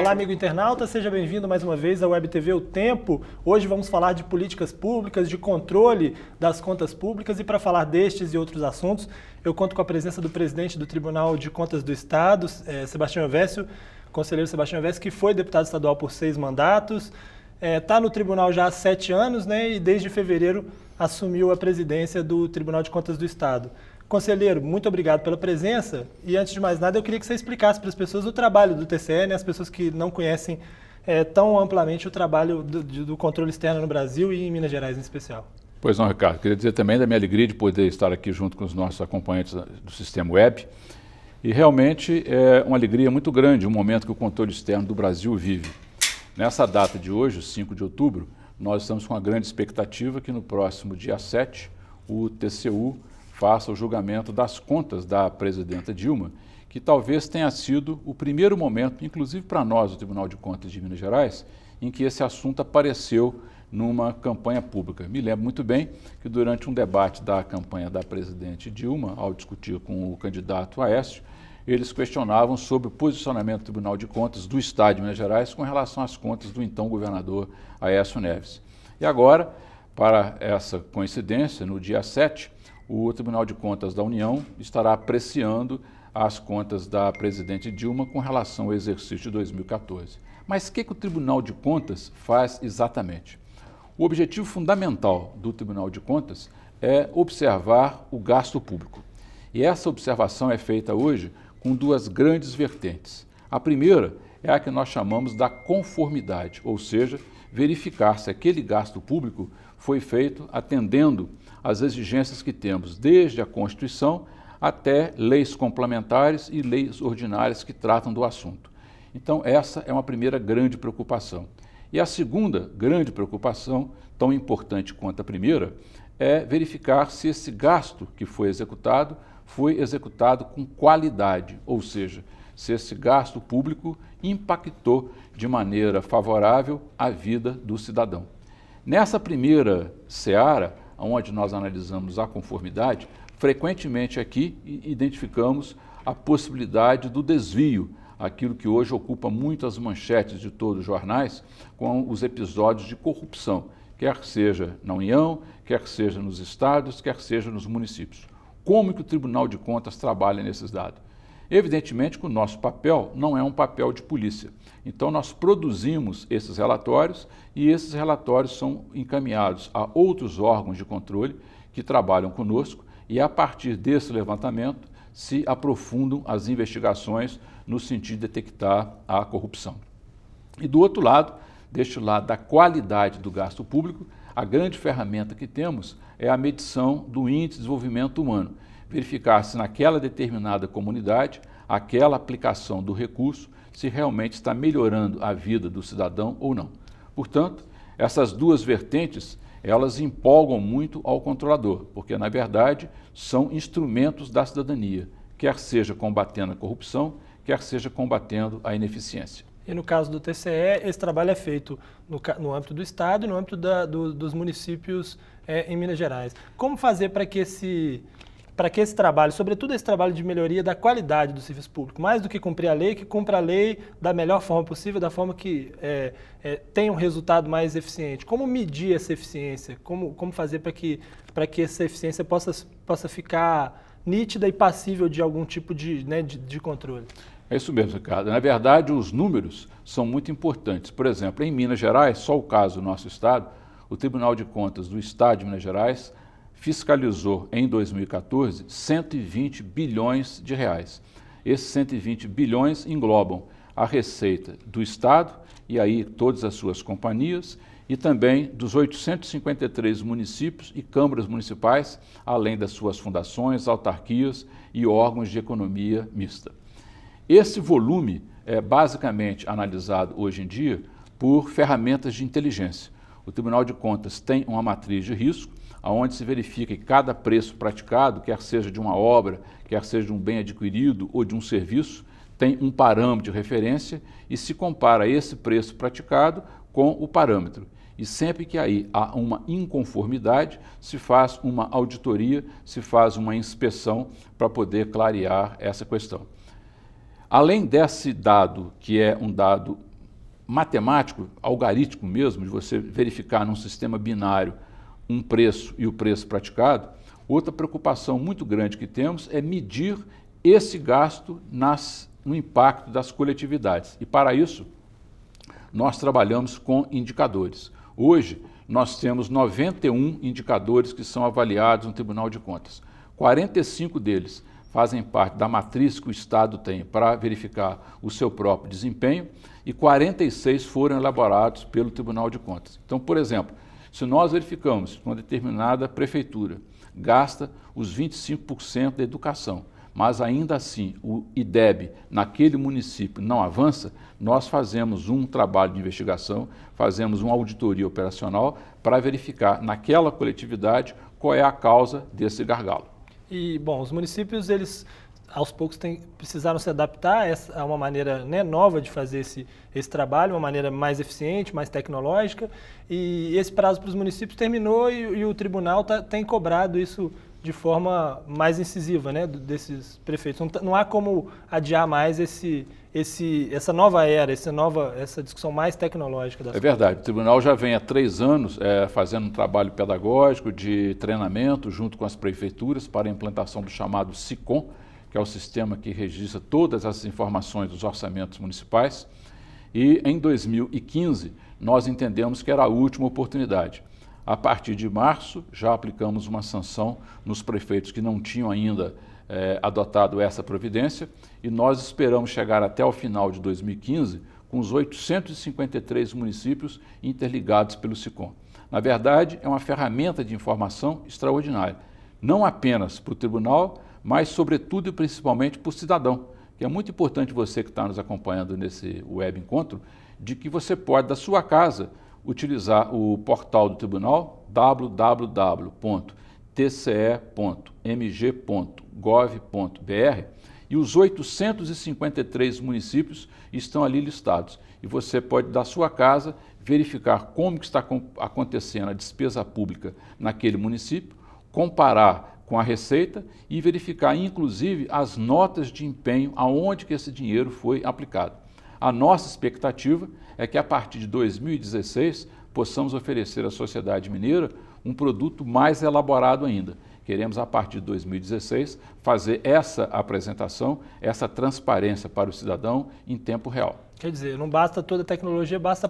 Olá, amigo internauta, seja bem-vindo mais uma vez à Web TV O Tempo. Hoje vamos falar de políticas públicas, de controle das contas públicas, e para falar destes e outros assuntos, eu conto com a presença do presidente do Tribunal de Contas do Estado, Sebastião Elvésio, conselheiro Sebastião Elvésio, que foi deputado estadual por 6 mandatos, está no tribunal já há 7 anos, né, e desde fevereiro assumiu a presidência do Tribunal de Contas do Estado. Conselheiro, muito obrigado pela presença e, antes de mais nada, eu queria que você explicasse para as pessoas o trabalho do TCE, né, as pessoas que não conhecem tão amplamente o trabalho do controle externo no Brasil e em Minas Gerais em especial. Pois não, Ricardo. Queria dizer também da minha alegria de poder estar aqui junto com os nossos acompanhantes do Sistema Web. E realmente é uma alegria muito grande o momento que o controle externo do Brasil vive. Nessa data de hoje, 5 de outubro, nós estamos com uma grande expectativa que no próximo dia 7, o TCU faça o julgamento das contas da presidenta Dilma, que talvez tenha sido o primeiro momento, inclusive para nós, o Tribunal de Contas de Minas Gerais, em que esse assunto apareceu numa campanha pública. Me lembro muito bem que durante um debate da campanha da presidente Dilma, ao discutir com o candidato Aécio, eles questionavam sobre o posicionamento do Tribunal de Contas do Estado de Minas Gerais com relação às contas do então governador Aécio Neves. E agora, para essa coincidência, no dia 7, o Tribunal de Contas da União estará apreciando as contas da presidente Dilma com relação ao exercício de 2014. Mas o que o Tribunal de Contas faz exatamente? O objetivo fundamental do Tribunal de Contas é observar o gasto público. E essa observação é feita hoje com 2 grandes vertentes. A primeira é a que nós chamamos da conformidade, ou seja, verificar se aquele gasto público foi feito atendendo às exigências que temos desde a Constituição até leis complementares e leis ordinárias que tratam do assunto. Então, essa é uma primeira grande preocupação. E a segunda grande preocupação, tão importante quanto a primeira, é verificar se esse gasto que foi executado com qualidade, ou seja, se esse gasto público impactou de maneira favorável a vida do cidadão. Nessa primeira seara, onde nós analisamos a conformidade, frequentemente aqui identificamos a possibilidade do desvio, aquilo que hoje ocupa muitas manchetes de todos os jornais, com os episódios de corrupção, quer seja na União, quer seja nos estados, quer seja nos municípios. Como que o Tribunal de Contas trabalha nesses dados? Evidentemente que o nosso papel não é um papel de polícia. Então nós produzimos esses relatórios e esses relatórios são encaminhados a outros órgãos de controle que trabalham conosco e a partir desse levantamento se aprofundam as investigações no sentido de detectar a corrupção. E do outro lado, deste lado da qualidade do gasto público, a grande ferramenta que temos é a medição do Índice de Desenvolvimento Humano. Verificar se naquela determinada comunidade, aquela aplicação do recurso, se realmente está melhorando a vida do cidadão ou não. Portanto, essas 2 vertentes, elas empolgam muito ao controlador, porque, na verdade, são instrumentos da cidadania, quer seja combatendo a corrupção, quer seja combatendo a ineficiência. E no caso do TCE, esse trabalho é feito no âmbito do Estado e no âmbito dos municípios em Minas Gerais. Como fazer para que esse trabalho, sobretudo esse trabalho de melhoria da qualidade do serviço público, mais do que cumprir a lei, que cumpra a lei da melhor forma possível, da forma que tenha um resultado mais eficiente? Como medir essa eficiência? Como fazer para que essa eficiência possa ficar nítida e passível de algum tipo de controle? É isso mesmo, Ricardo. Na verdade, os números são muito importantes. Por exemplo, em Minas Gerais, só o caso do nosso estado, o Tribunal de Contas do Estado de Minas Gerais fiscalizou em 2014 120 bilhões de reais. Esses 120 bilhões englobam a receita do Estado, e aí todas as suas companhias, e também dos 853 municípios e câmaras municipais, além das suas fundações, autarquias e órgãos de economia mista. Esse volume é basicamente analisado hoje em dia por ferramentas de inteligência. O Tribunal de Contas tem uma matriz de risco, onde se verifica que cada preço praticado, quer seja de uma obra, quer seja de um bem adquirido ou de um serviço, tem um parâmetro de referência e se compara esse preço praticado com o parâmetro. E sempre que aí há uma inconformidade, se faz uma auditoria, se faz uma inspeção para poder clarear essa questão. Além desse dado, que é um dado matemático, algorítmico mesmo, de você verificar num sistema binário um preço e o preço praticado. Outra preocupação muito grande que temos é medir esse gasto no impacto das coletividades. E para isso, nós trabalhamos com indicadores. Hoje, nós temos 91 indicadores que são avaliados no Tribunal de Contas. 45 deles fazem parte da matriz que o Estado tem para verificar o seu próprio desempenho e 46 foram elaborados pelo Tribunal de Contas. Então, por exemplo, se nós verificamos que uma determinada prefeitura gasta os 25% da educação, mas ainda assim o IDEB naquele município não avança, nós fazemos um trabalho de investigação, fazemos uma auditoria operacional para verificar naquela coletividade qual é a causa desse gargalo. E, bom, os municípios, eles aos poucos precisaram se adaptar a uma maneira, né, nova de fazer esse trabalho, uma maneira mais eficiente, mais tecnológica, e esse prazo para os municípios terminou e o tribunal tem cobrado isso de forma mais incisiva, né, desses prefeitos. Não há como adiar mais essa nova era, essa discussão mais tecnológica das coisas. É verdade, o tribunal já vem há 3 anos fazendo um trabalho pedagógico de treinamento junto com as prefeituras para a implantação do chamado SICOM, que é o sistema que registra todas as informações dos orçamentos municipais. E em 2015 nós entendemos que era a última oportunidade. A partir de março, já aplicamos uma sanção nos prefeitos que não tinham ainda adotado essa providência e nós esperamos chegar até o final de 2015 com os 853 municípios interligados pelo SICOM. Na verdade, é uma ferramenta de informação extraordinária, não apenas para o tribunal, mas sobretudo e principalmente para o cidadão, que é muito importante você que está nos acompanhando nesse web encontro, de que você pode, da sua casa, utilizar o portal do tribunal www.tce.mg.gov.br e os 853 municípios estão ali listados. E você pode, da sua casa, verificar como que está acontecendo a despesa pública naquele município, comparar com a receita e verificar, inclusive, as notas de empenho aonde que esse dinheiro foi aplicado. A nossa expectativa é que, a partir de 2016, possamos oferecer à sociedade mineira um produto mais elaborado ainda. Queremos, a partir de 2016, fazer essa apresentação, essa transparência para o cidadão em tempo real. Quer dizer, não basta toda a tecnologia, basta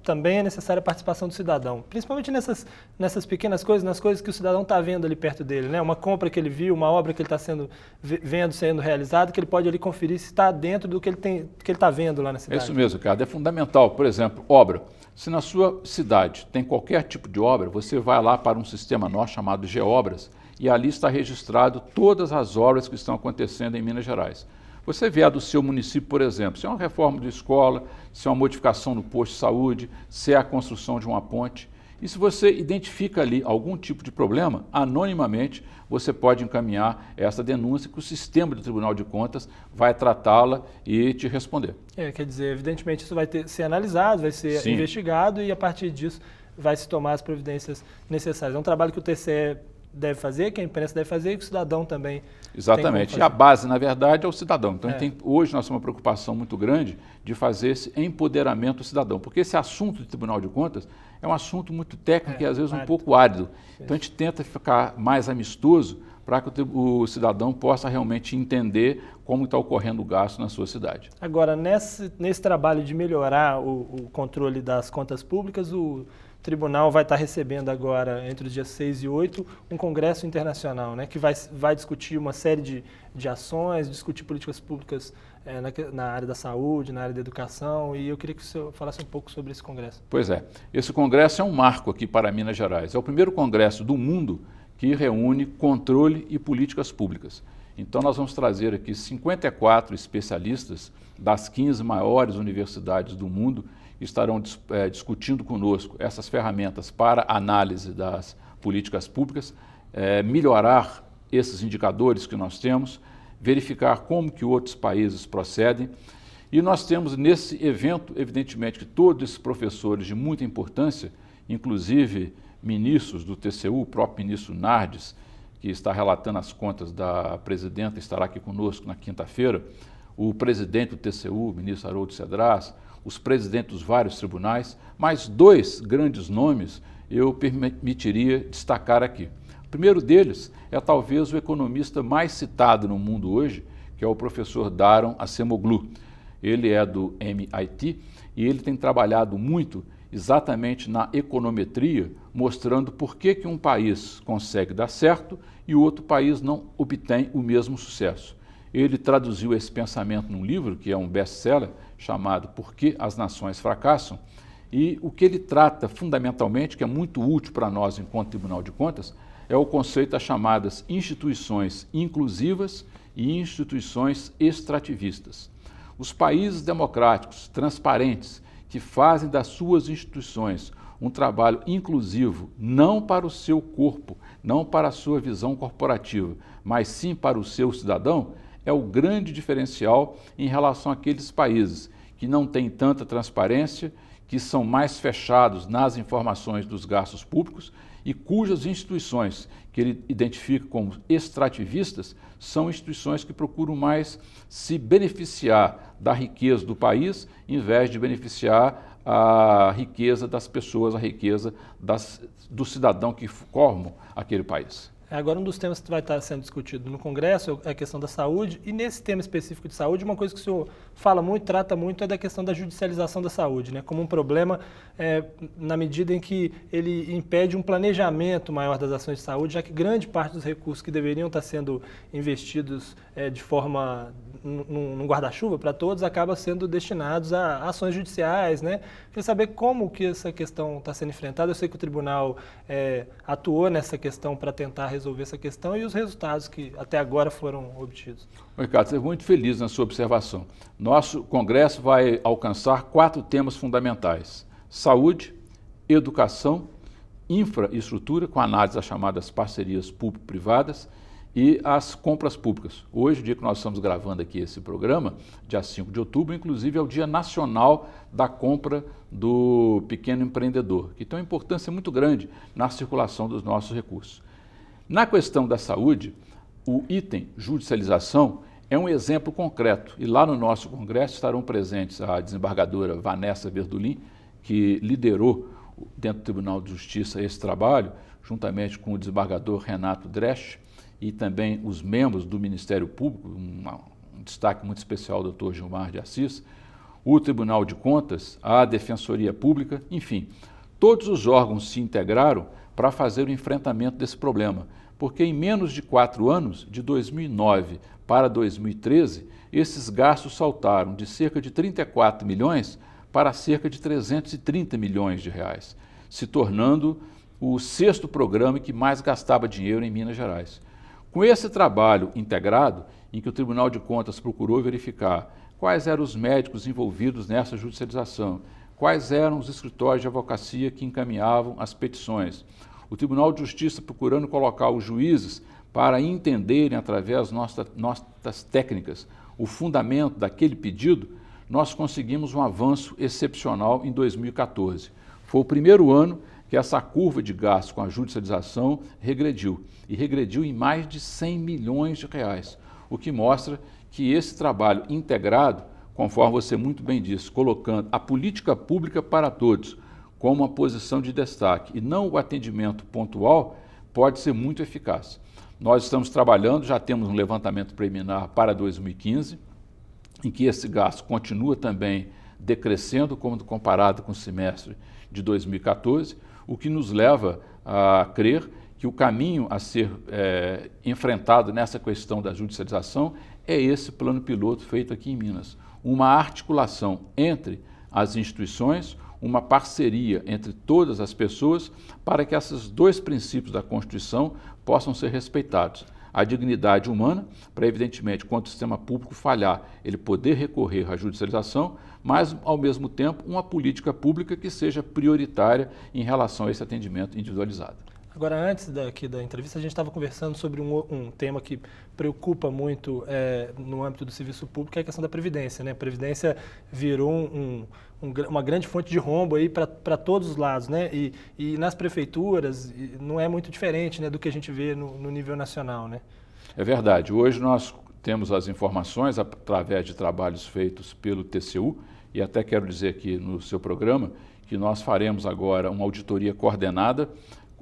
também é necessária a participação do cidadão. Principalmente nessas pequenas coisas, nas coisas que o cidadão está vendo ali perto dele, né? Uma compra que ele viu, uma obra que ele está vendo sendo realizada, que ele pode ali conferir se está dentro do que ele está vendo lá na cidade. É isso mesmo, Ricardo. É fundamental. Por exemplo, obra. Se na sua cidade tem qualquer tipo de obra, você vai lá para um sistema nosso chamado Geobras e ali está registrado todas as obras que estão acontecendo em Minas Gerais. Você vê a do seu município, por exemplo, se é uma reforma de escola, se é uma modificação no posto de saúde, se é a construção de uma ponte. E se você identifica ali algum tipo de problema, anonimamente você pode encaminhar essa denúncia que o sistema do Tribunal de Contas vai tratá-la e te responder. Quer dizer, evidentemente isso vai ser analisado, vai ser investigado e a partir disso vai se tomar as providências necessárias. É um trabalho que o TCE deve fazer, que a imprensa deve fazer e que o cidadão também. Exatamente. E a base, na verdade, é o cidadão. Então, hoje nós temos uma preocupação muito grande de fazer esse empoderamento do cidadão, porque esse assunto do Tribunal de Contas é um assunto muito técnico e às vezes um pouco árido. Então, a gente tenta ficar mais amistoso para que o cidadão possa realmente entender como está ocorrendo o gasto na sua cidade. Agora, nesse trabalho de melhorar o controle das contas públicas, o tribunal vai estar recebendo agora, entre os dias 6 e 8, um congresso internacional, né, que vai discutir uma série de ações, discutir políticas públicas na área da saúde, na área da educação, e eu queria que o senhor falasse um pouco sobre esse congresso. Pois é, esse congresso é um marco aqui para Minas Gerais. É o primeiro congresso do mundo que reúne controle e políticas públicas. Então nós vamos trazer aqui 54 especialistas das 15 maiores universidades do mundo que estarão discutindo conosco essas ferramentas para análise das políticas públicas, melhorar esses indicadores que nós temos, verificar como que outros países procedem. E nós temos nesse evento, evidentemente, que todos esses professores de muita importância, inclusive ministros do TCU, o próprio ministro Nardes, que está relatando as contas da presidenta, estará aqui conosco na quinta-feira, o presidente do TCU, o ministro Haroldo Cedras, os presidentes dos vários tribunais, mas 2 grandes nomes eu permitiria destacar aqui. O primeiro deles é talvez o economista mais citado no mundo hoje, que é o professor Daron Acemoglu. Ele é do MIT e ele tem trabalhado muito exatamente na econometria, mostrando por que um país consegue dar certo e o outro país não obtém o mesmo sucesso. Ele traduziu esse pensamento num livro, que é um best-seller, chamado Por que as Nações Fracassam, e o que ele trata fundamentalmente, que é muito útil para nós enquanto Tribunal de Contas, é o conceito das chamadas instituições inclusivas e instituições extrativistas. Os países democráticos, transparentes, que fazem das suas instituições um trabalho inclusivo, não para o seu corpo, não para a sua visão corporativa, mas sim para o seu cidadão, é o grande diferencial em relação àqueles países que não têm tanta transparência, que são mais fechados nas informações dos gastos públicos e cujas instituições, que ele identifica como extrativistas, são instituições que procuram mais se beneficiar da riqueza do país, em vez de beneficiar a riqueza das pessoas, a riqueza do cidadão que formam aquele país. Agora, um dos temas que vai estar sendo discutido no Congresso é a questão da saúde, e nesse tema específico de saúde, uma coisa que o senhor fala muito, trata muito, é da questão da judicialização da saúde, né? Como um problema na medida em que ele impede um planejamento maior das ações de saúde, já que grande parte dos recursos que deveriam estar sendo investidos de forma num guarda-chuva para todos, acaba sendo destinados a ações judiciais, né? Queria saber como que essa questão está sendo enfrentada. Eu sei que o tribunal atuou nessa questão para tentar resolver essa questão e os resultados que até agora foram obtidos. Ricardo, você é muito feliz na sua observação. Nosso Congresso vai alcançar 4 temas fundamentais: saúde, educação, infraestrutura, com análise das chamadas parcerias público-privadas, e as compras públicas. Hoje, o dia que nós estamos gravando aqui esse programa, dia 5 de outubro, inclusive é o Dia Nacional da Compra do Pequeno Empreendedor, que tem uma importância muito grande na circulação dos nossos recursos. Na questão da saúde, o item judicialização é um exemplo concreto, e lá no nosso Congresso estarão presentes a desembargadora Vanessa Verdulin, que liderou dentro do Tribunal de Justiça esse trabalho, juntamente com o desembargador Renato Dresch, e também os membros do Ministério Público, um destaque muito especial do Dr. Gilmar de Assis, o Tribunal de Contas, a Defensoria Pública, enfim, todos os órgãos se integraram para fazer o enfrentamento desse problema, porque em menos de 4 anos, de 2009 para 2013, esses gastos saltaram de cerca de 34 milhões para cerca de 330 milhões de reais, se tornando o 6º programa que mais gastava dinheiro em Minas Gerais. Com esse trabalho integrado, em que o Tribunal de Contas procurou verificar quais eram os médicos envolvidos nessa judicialização, quais eram os escritórios de advocacia que encaminhavam as petições, o Tribunal de Justiça procurando colocar os juízes para entenderem, através das nossas técnicas, o fundamento daquele pedido, nós conseguimos um avanço excepcional em 2014. Foi o primeiro ano que essa curva de gastos com a judicialização regrediu, e regrediu em mais de 100 milhões de reais, o que mostra que esse trabalho integrado, conforme você muito bem disse, colocando a política pública para todos como uma posição de destaque e não o atendimento pontual, pode ser muito eficaz. Nós estamos trabalhando, já temos um levantamento preliminar para 2015, em que esse gasto continua também decrescendo, como comparado com o semestre de 2014, o que nos leva a crer que o caminho a ser enfrentado nessa questão da judicialização é esse plano piloto feito aqui em Minas. Uma articulação entre as instituições, uma parceria entre todas as pessoas para que esses 2 princípios da Constituição possam ser respeitados. A dignidade humana, para evidentemente, quando o sistema público falhar, ele poder recorrer à judicialização, mas, ao mesmo tempo, uma política pública que seja prioritária em relação a esse atendimento individualizado. Agora, antes daqui da entrevista, a gente estava conversando sobre um tema que preocupa muito no âmbito do serviço público, que é a questão da Previdência, né? A Previdência virou uma grande fonte de rombo aí para todos os lados, né? E nas prefeituras não é muito diferente, né, do que a gente vê no nível nacional, né? É verdade. Hoje nós temos as informações através de trabalhos feitos pelo TCU, e até quero dizer aqui no seu programa que nós faremos agora uma auditoria coordenada.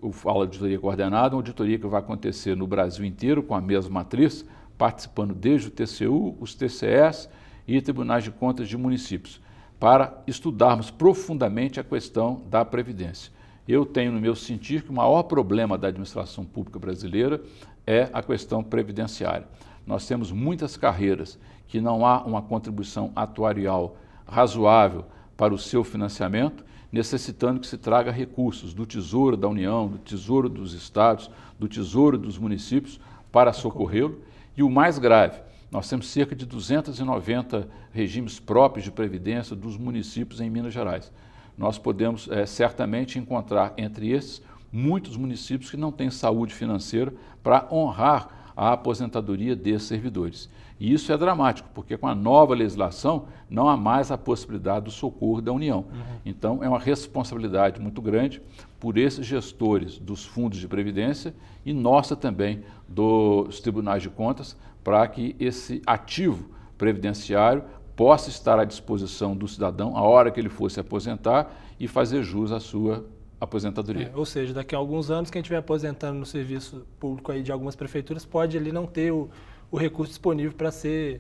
Eu falo auditoria coordenada, uma auditoria que vai acontecer no Brasil inteiro com a mesma matriz, participando desde o TCU, os TCEs e tribunais de contas de municípios, para estudarmos profundamente a questão da Previdência. Eu tenho no meu sentir que o maior problema da administração pública brasileira é a questão previdenciária. Nós temos muitas carreiras que não há uma contribuição atuarial razoável para o seu financiamento, necessitando que se traga recursos do Tesouro da União, do Tesouro dos Estados, do Tesouro dos municípios para socorrê-lo. E o mais grave, nós temos cerca de 290 regimes próprios de previdência dos municípios em Minas Gerais. Nós podemos certamente encontrar entre esses muitos municípios que não têm saúde financeira para honrar a aposentadoria desses servidores. E isso é dramático, porque com a nova legislação não há mais a possibilidade do socorro da União. Então, é uma responsabilidade muito grande por esses gestores dos fundos de previdência e nossa também dos tribunais de contas, para que esse ativo previdenciário possa estar à disposição do cidadão a hora que ele for se aposentar e fazer jus à sua aposentadoria. Ou seja, daqui a alguns anos, quem estiver aposentando no serviço público aí de algumas prefeituras pode ali não ter o recurso disponível para seguir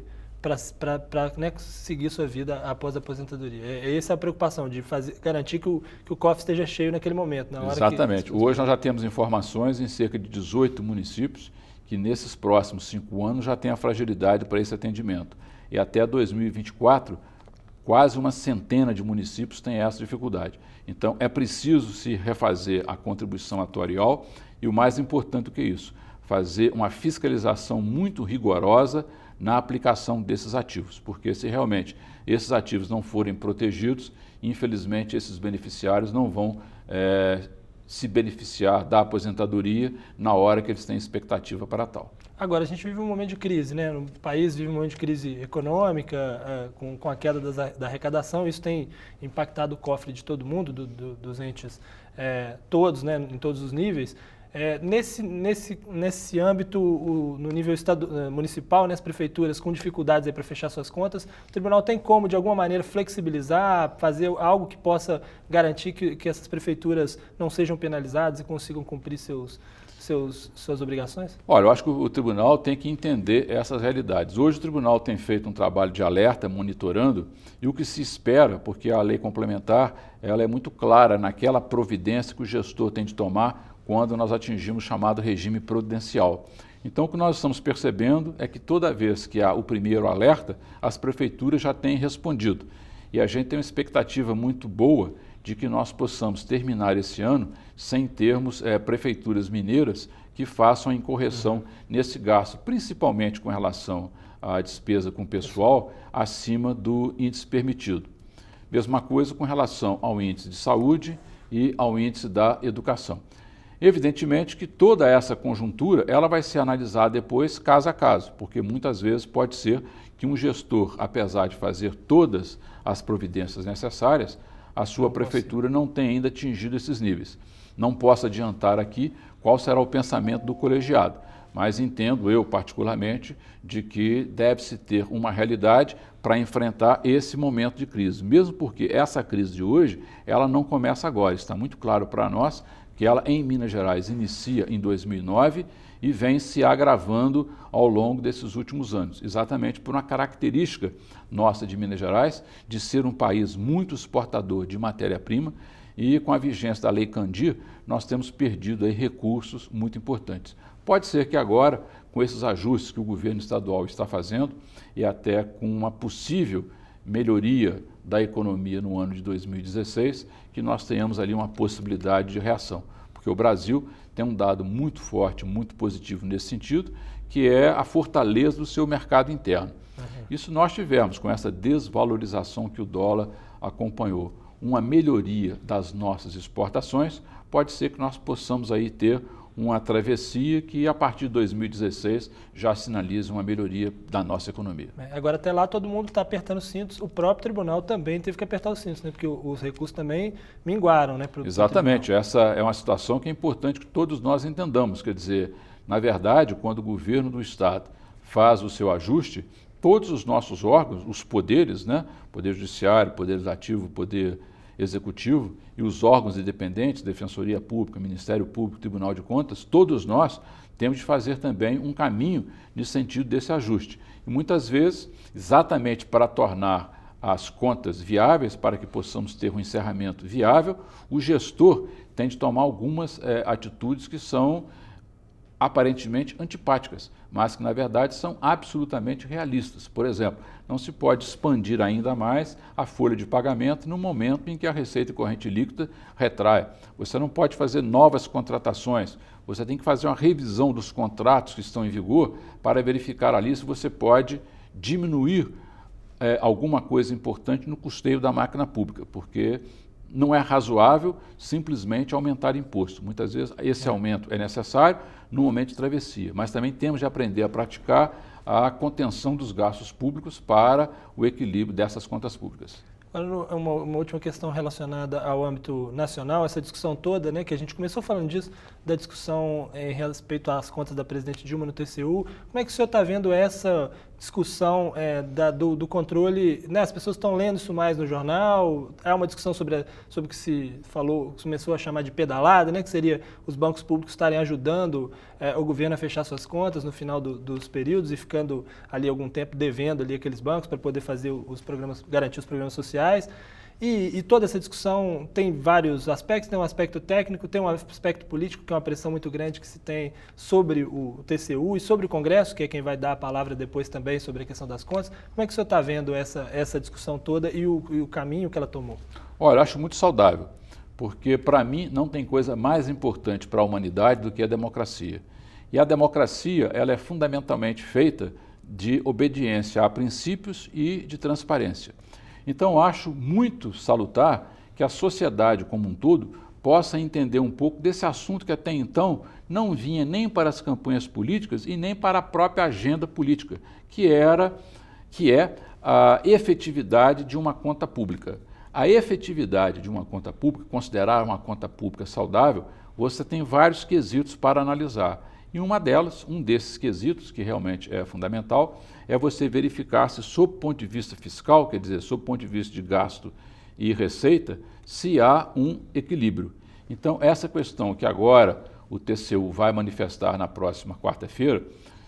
sua vida após a aposentadoria. Essa é a preocupação, de garantir que o cofre esteja cheio naquele momento. Na hora Exatamente. Hoje nós já temos informações em cerca de 18 municípios que nesses próximos 5 anos já tem a fragilidade para esse atendimento. E até 2024, quase uma centena de municípios têm essa dificuldade. Então, é preciso se refazer a contribuição atuarial e, o mais importante do que isso, fazer uma fiscalização muito rigorosa na aplicação desses ativos, porque se realmente esses ativos não forem protegidos, infelizmente esses beneficiários não vão se beneficiar da aposentadoria na hora que eles têm expectativa para tal. Agora, a gente vive um momento de crise, né? O país vive um momento de crise econômica, com a queda da arrecadação. Isso tem impactado o cofre de todo mundo, dos entes todos, né? Em todos os níveis. Nesse âmbito, no nível municipal, né, as prefeituras com dificuldades para fechar suas contas, o tribunal tem como, de alguma maneira, flexibilizar, fazer algo que possa garantir que essas prefeituras não sejam penalizadas e consigam cumprir suas obrigações? Olha, eu acho que o tribunal tem que entender essas realidades. Hoje o tribunal tem feito um trabalho de alerta, monitorando, e o que se espera, porque a lei complementar ela é muito clara naquela providência que o gestor tem de tomar quando nós atingimos o chamado regime prudencial. Então, o que nós estamos percebendo é que toda vez que há o primeiro alerta, as prefeituras já têm respondido. E a gente tem uma expectativa muito boa de que nós possamos terminar esse ano sem termos prefeituras mineiras que façam a incorreção nesse gasto, principalmente com relação à despesa com pessoal acima do índice permitido. Mesma coisa com relação ao índice de saúde e ao índice da educação. Evidentemente que toda essa conjuntura ela vai ser analisada depois caso a caso, porque muitas vezes pode ser que um gestor, apesar de fazer todas as providências necessárias, a sua prefeitura não tenha ainda atingido esses níveis. Não posso adiantar aqui qual será o pensamento do colegiado, mas entendo eu particularmente de que deve-se ter uma realidade para enfrentar esse momento de crise, mesmo porque essa crise de hoje ela não começa agora, está muito claro para nós que ela em Minas Gerais inicia em 2009 e vem se agravando ao longo desses últimos anos, exatamente por uma característica nossa de Minas Gerais, de ser um país muito exportador de matéria-prima e com a vigência da Lei Candir, nós temos perdido aí recursos muito importantes. Pode ser que agora, com esses ajustes que o governo estadual está fazendo e até com uma possível melhoria da economia no ano de 2016, que nós tenhamos ali uma possibilidade de reação. Porque o Brasil tem um dado muito forte, muito positivo nesse sentido, que é a fortaleza do seu mercado interno. Isso nós tivemos com essa desvalorização que o dólar acompanhou. Uma melhoria das nossas exportações, pode ser que nós possamos aí ter uma travessia que a partir de 2016 já sinaliza uma melhoria da nossa economia. Agora até lá todo mundo está apertando os cintos, o próprio tribunal também teve que apertar os cintos, né? Porque os recursos também minguaram, né? Exatamente, essa é uma situação que é importante que todos nós entendamos, quer dizer, na verdade, quando o governo do estado faz o seu ajuste, todos os nossos órgãos, os poderes, né? Poder Judiciário, Poder Legislativo, Poder Executivo e os órgãos independentes, Defensoria Pública, Ministério Público, Tribunal de Contas, todos nós temos de fazer também um caminho no sentido desse ajuste. E muitas vezes, exatamente para tornar as contas viáveis, para que possamos ter um encerramento viável, o gestor tem de tomar algumas atitudes que são aparentemente antipáticas, mas que na verdade são absolutamente realistas. Por exemplo, não se pode expandir ainda mais a folha de pagamento no momento em que a receita corrente líquida retrai. Você não pode fazer novas contratações, você tem que fazer uma revisão dos contratos que estão em vigor para verificar ali se você pode diminuir alguma coisa importante no custeio da máquina pública, porque não é razoável simplesmente aumentar imposto. Muitas vezes esse aumento é necessário no momento de travessia, mas também temos de aprender a praticar a contenção dos gastos públicos para o equilíbrio dessas contas públicas. Agora, uma última questão relacionada ao âmbito nacional, essa discussão toda, né, que a gente começou falando disso, da discussão em respeito às contas da presidente Dilma no TCU. Como é que o senhor está vendo essa discussão do controle? Né, as pessoas estão lendo isso mais no jornal, há uma discussão sobre o que se falou, começou a chamar de pedalada, né, que seria os bancos públicos estarem ajudando o governo a fechar suas contas no final dos períodos e ficando ali algum tempo devendo ali aqueles bancos para poder fazer os programas, garantir os programas sociais. E toda essa discussão tem vários aspectos, tem um aspecto técnico, tem um aspecto político, que é uma pressão muito grande que se tem sobre o TCU e sobre o Congresso, que é quem vai dar a palavra depois também sobre a questão das contas. Como é que o senhor está vendo essa discussão toda e o caminho que ela tomou? Olha, eu acho muito saudável, porque para mim não tem coisa mais importante para a humanidade do que a democracia. E a democracia, ela é fundamentalmente feita de obediência a princípios e de transparência. Então, acho muito salutar que a sociedade como um todo possa entender um pouco desse assunto que até então não vinha nem para as campanhas políticas e nem para a própria agenda política, que é a efetividade de uma conta pública. A efetividade de uma conta pública, considerar uma conta pública saudável, você tem vários quesitos para analisar. E um desses quesitos, que realmente é fundamental, é você verificar se, sob o ponto de vista fiscal, quer dizer, sob o ponto de vista de gasto e receita, se há um equilíbrio. Então, essa questão que agora o TCU vai manifestar na próxima quarta-feira,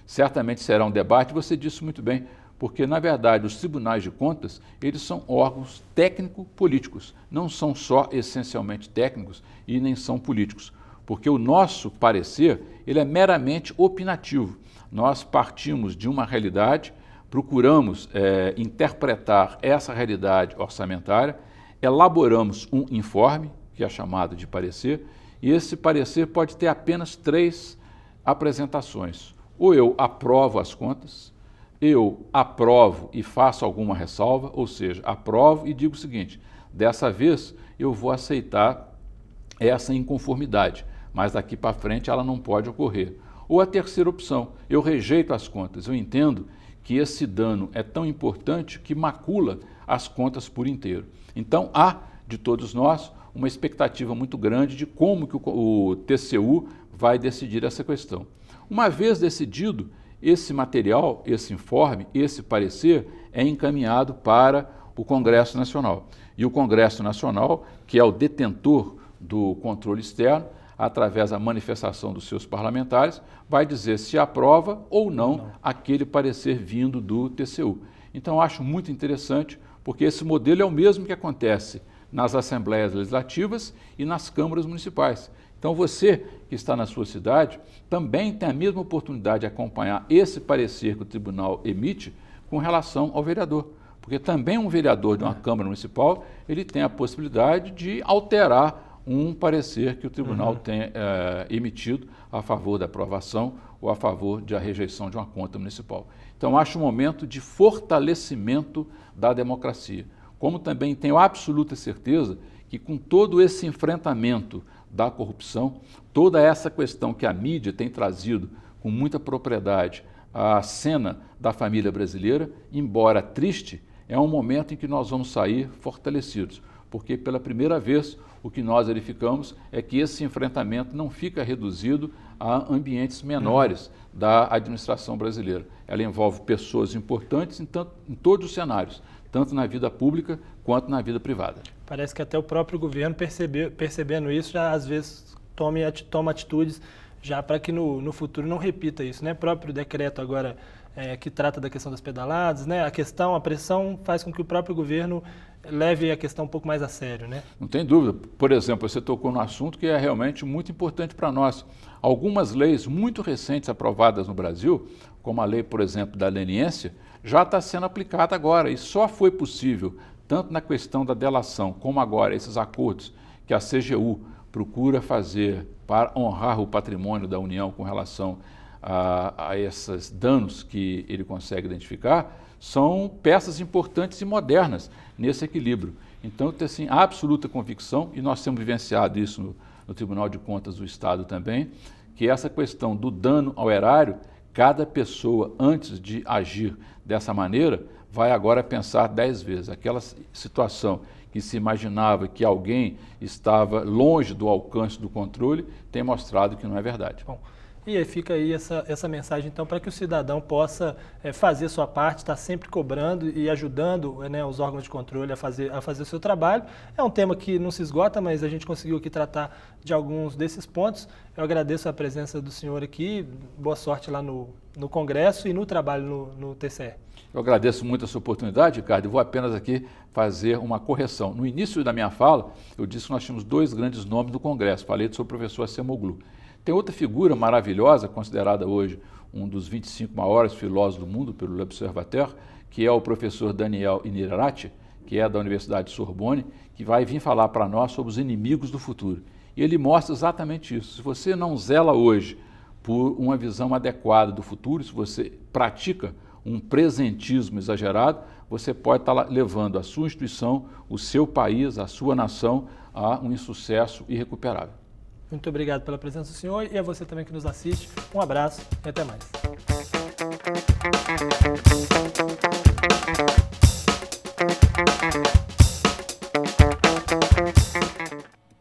certamente será um debate, você disse muito bem, porque, na verdade, os tribunais de contas, eles são órgãos técnico-políticos, não são só essencialmente técnicos e nem são políticos. Porque o nosso parecer, ele é meramente opinativo. Nós partimos de uma realidade, procuramos interpretar essa realidade orçamentária, elaboramos um informe, que é chamado de parecer, e esse parecer pode ter apenas 3 apresentações. Ou eu aprovo as contas, eu aprovo e faço alguma ressalva, ou seja, aprovo e digo o seguinte, dessa vez eu vou aceitar essa inconformidade, mas daqui para frente ela não pode ocorrer. Ou a terceira opção, eu rejeito as contas, eu entendo que esse dano é tão importante que macula as contas por inteiro. Então há, de todos nós, uma expectativa muito grande de como que o TCU vai decidir essa questão. Uma vez decidido, esse material, esse informe, esse parecer é encaminhado para o Congresso Nacional. E o Congresso Nacional, que é o detentor do controle externo, através da manifestação dos seus parlamentares, vai dizer se aprova ou não aquele parecer vindo do TCU. Então, acho muito interessante, porque esse modelo é o mesmo que acontece nas assembleias legislativas e nas câmaras municipais. Então, você que está na sua cidade também tem a mesma oportunidade de acompanhar esse parecer que o tribunal emite com relação ao vereador. Porque também um vereador de uma Câmara Municipal, ele tem a possibilidade de alterar um parecer que o tribunal tenha emitido a favor da aprovação ou a favor da rejeição de uma conta municipal. Então, acho um momento de fortalecimento da democracia. Como também tenho absoluta certeza que com todo esse enfrentamento da corrupção, toda essa questão que a mídia tem trazido com muita propriedade à cena da família brasileira, embora triste, é um momento em que nós vamos sair fortalecidos. porque pela primeira vez o que nós verificamos é que esse enfrentamento não fica reduzido a ambientes menores da administração brasileira. Ela envolve pessoas importantes em todos os cenários, tanto na vida pública quanto na vida privada. Parece que até o próprio governo percebendo isso, já às vezes toma atitudes já para que no futuro não repita isso, né? O próprio decreto agora que trata da questão das pedaladas, né? A pressão faz com que o próprio governo leve a questão um pouco mais a sério, né? Não tem dúvida. Por exemplo, você tocou num assunto que é realmente muito importante para nós. Algumas leis muito recentes aprovadas no Brasil, como a lei, por exemplo, da leniência, já está sendo aplicada agora e só foi possível, tanto na questão da delação, como agora esses acordos que a CGU procura fazer para honrar o patrimônio da União com relação a esses danos que ele consegue identificar, são peças importantes e modernas nesse equilíbrio. Então, eu tenho assim, absoluta convicção, e nós temos vivenciado isso no Tribunal de Contas do Estado também, que essa questão do dano ao erário, cada pessoa, antes de agir dessa maneira, vai agora pensar 10 vezes. Aquela situação que se imaginava que alguém estava longe do alcance do controle, tem mostrado que não é verdade. Bom, e aí fica aí essa mensagem, então, para que o cidadão possa fazer sua parte, estar sempre cobrando e ajudando os órgãos de controle a fazer o seu trabalho. É um tema que não se esgota, mas a gente conseguiu aqui tratar de alguns desses pontos. Eu agradeço a presença do senhor aqui, boa sorte lá no Congresso e no trabalho no TCE. Eu agradeço muito essa oportunidade, Ricardo, e vou apenas aqui fazer uma correção. No início da minha fala, eu disse que nós tínhamos 2 grandes nomes do Congresso, falei sobre o professor Acemoglu. Tem outra figura maravilhosa, considerada hoje um dos 25 maiores filósofos do mundo pelo L'Observateur, que é o professor Daniel Inirarati, que é da Universidade de Sorbonne, que vai vir falar para nós sobre os inimigos do futuro. E ele mostra exatamente isso. Se você não zela hoje por uma visão adequada do futuro, se você pratica um presentismo exagerado, você pode estar levando a sua instituição, o seu país, a sua nação a um insucesso irrecuperável. Muito obrigado pela presença do senhor e a você também que nos assiste. Um abraço e até mais.